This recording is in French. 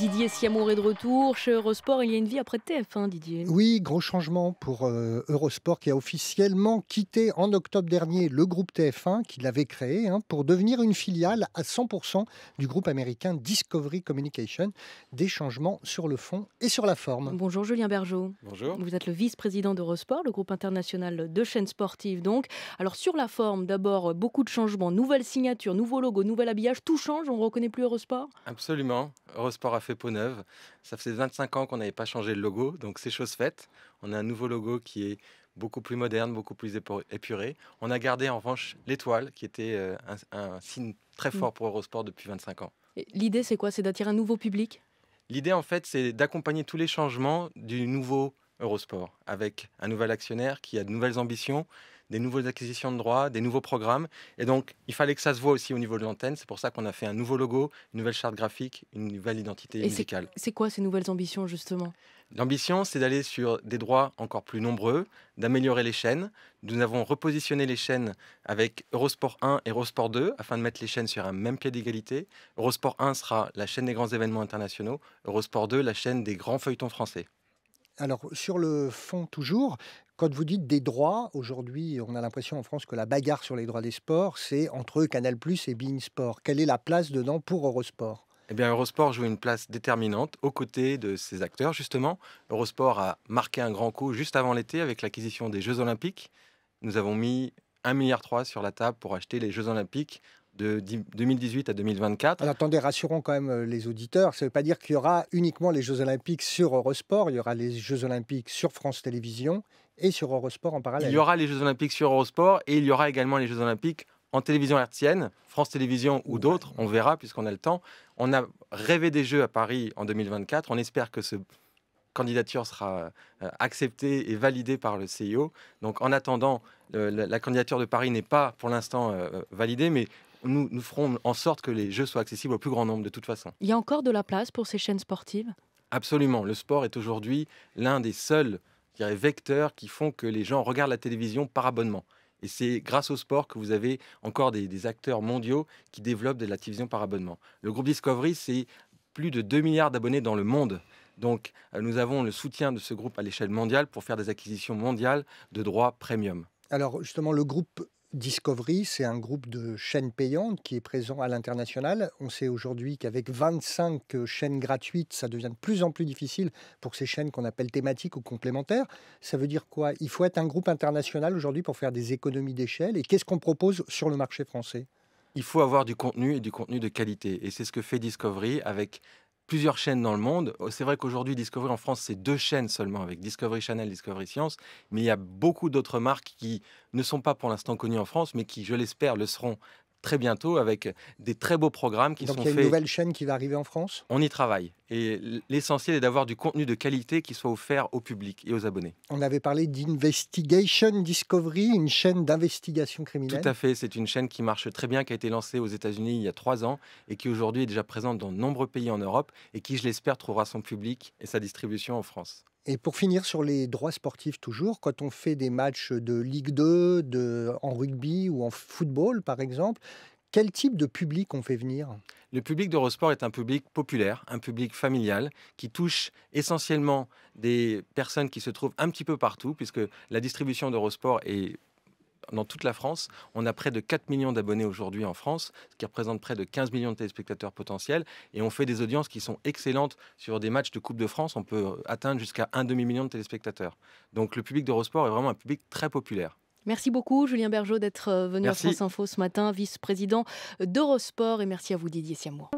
Didier Siamour est de retour. Chez Eurosport, il y a une vie après TF1, Didier. Oui, gros changement pour Eurosport qui a officiellement quitté en octobre dernier le groupe TF1 qu'il avait créé pour devenir une filiale à 100% du groupe américain Discovery Communication. Des changements sur le fond et sur la forme. Bonjour Julien Bergeau. Bonjour. Vous êtes le vice-président d'Eurosport, le groupe international de chaînes sportives donc. Alors sur la forme, d'abord, beaucoup de changements, nouvelles signatures, nouveaux logos, nouvel habillage, tout change, on ne reconnaît plus Eurosport. Absolument. Eurosport a fait peau neuve. Ça faisait 25 ans qu'on n'avait pas changé le logo, donc c'est chose faite. On a un nouveau logo qui est beaucoup plus moderne, beaucoup plus épuré. On a gardé en revanche l'étoile, qui était un signe très fort pour Eurosport depuis 25 ans. Et l'idée c'est quoi? C'est d'attirer un nouveau public? L'idée, en fait, c'est d'accompagner tous les changements du nouveau Eurosport, avec un nouvel actionnaire qui a de nouvelles ambitions, des nouvelles acquisitions de droits, des nouveaux programmes. Et donc, il fallait que ça se voit aussi au niveau de l'antenne. C'est pour ça qu'on a fait un nouveau logo, une nouvelle charte graphique, une nouvelle identité Et musicale. c'est quoi ces nouvelles ambitions justement? L'ambition, c'est d'aller sur des droits encore plus nombreux, d'améliorer les chaînes. Nous avons repositionné les chaînes avec Eurosport 1 et Eurosport 2 afin de mettre les chaînes sur un même pied d'égalité. Eurosport 1 sera la chaîne des grands événements internationaux, Eurosport 2 la chaîne des grands feuilletons français. Alors, sur le fond toujours, quand vous dites des droits, aujourd'hui, on a l'impression en France que la bagarre sur les droits des sports, c'est entre Canal+ et beIN Sport. Quelle est la place dedans pour Eurosport? Eh bien, Eurosport joue une place déterminante aux côtés de ses acteurs, justement. Eurosport a marqué un grand coup juste avant l'été avec l'acquisition des Jeux Olympiques. Nous avons mis 1,3 milliard sur la table pour acheter les Jeux Olympiques de 2018 à 2024. Alors, attendez, rassurons quand même les auditeurs. Ça ne veut pas dire qu'il y aura uniquement les Jeux Olympiques sur Eurosport. Il y aura les Jeux Olympiques sur France Télévisions et sur Eurosport en Il parallèle. y aura les Jeux Olympiques sur Eurosport et il y aura également les Jeux Olympiques en télévision hertzienne, France Télévisions ou d'autres, on verra puisqu'on a le temps. On a rêvé des Jeux à Paris en 2024. On espère que cette candidature sera acceptée et validée par le CIO. Donc en attendant, la candidature de Paris n'est pas pour l'instant validée, mais nous ferons en sorte que les Jeux soient accessibles au plus grand nombre de toute façon. Il y a encore de la place pour ces chaînes sportives? Absolument. Le sport est aujourd'hui l'un des seuls, je dirais, vecteurs qui font que les gens regardent la télévision par abonnement. Et c'est grâce au sport que vous avez encore des acteurs mondiaux qui développent de la télévision par abonnement. Le groupe Discovery, c'est plus de 2 milliards d'abonnés dans le monde. Donc, nous avons le soutien de ce groupe à l'échelle mondiale pour faire des acquisitions mondiales de droits premium. Alors, justement, le groupe Discovery, c'est un groupe de chaînes payantes qui est présent à l'international. On sait aujourd'hui qu'avec 25 chaînes gratuites, ça devient de plus en plus difficile pour ces chaînes qu'on appelle thématiques ou complémentaires. Ça veut dire quoi? Il faut être un groupe international aujourd'hui pour faire des économies d'échelle. Et qu'est-ce qu'on propose sur le marché français? Il faut avoir du contenu et du contenu de qualité. Et c'est ce que fait Discovery avec plusieurs chaînes dans le monde. C'est vrai qu'aujourd'hui, Discovery en France, c'est 2 chaînes seulement, avec Discovery Channel, Discovery Science. Mais il y a beaucoup d'autres marques qui ne sont pas pour l'instant connues en France, mais qui, je l'espère, le seront très bientôt avec des très beaux programmes qui Donc sont il y a une faits. nouvelle chaîne qui va arriver en France? On y travaille. Et l'essentiel est d'avoir du contenu de qualité qui soit offert au public et aux abonnés. On avait parlé d'Investigation Discovery, une chaîne d'investigation Tout criminelle. à fait, c'est une chaîne qui marche très bien, qui a été lancée aux États-Unis il y a 3 ans et qui aujourd'hui est déjà présente dans de nombreux pays en Europe et qui, je l'espère, trouvera son public et sa distribution en France. Et pour finir sur les droits sportifs toujours, quand on fait des matchs de Ligue 2, en rugby ou en football par exemple, quel type de public on fait venir? Le public d'Eurosport est un public populaire, un public familial, qui touche essentiellement des personnes qui se trouvent un petit peu partout, puisque la distribution d'Eurosport est dans toute la France. On a près de 4 millions d'abonnés aujourd'hui en France, ce qui représente près de 15 millions de téléspectateurs potentiels. Et on fait des audiences qui sont excellentes sur des matchs de Coupe de France. On peut atteindre jusqu'à un demi-million de téléspectateurs. Donc le public d'Eurosport est vraiment un public très populaire. Merci beaucoup Julien Bergeau d'être venu Merci. à France Info ce matin, vice-président d'Eurosport. Et merci à vous Didier Siamour.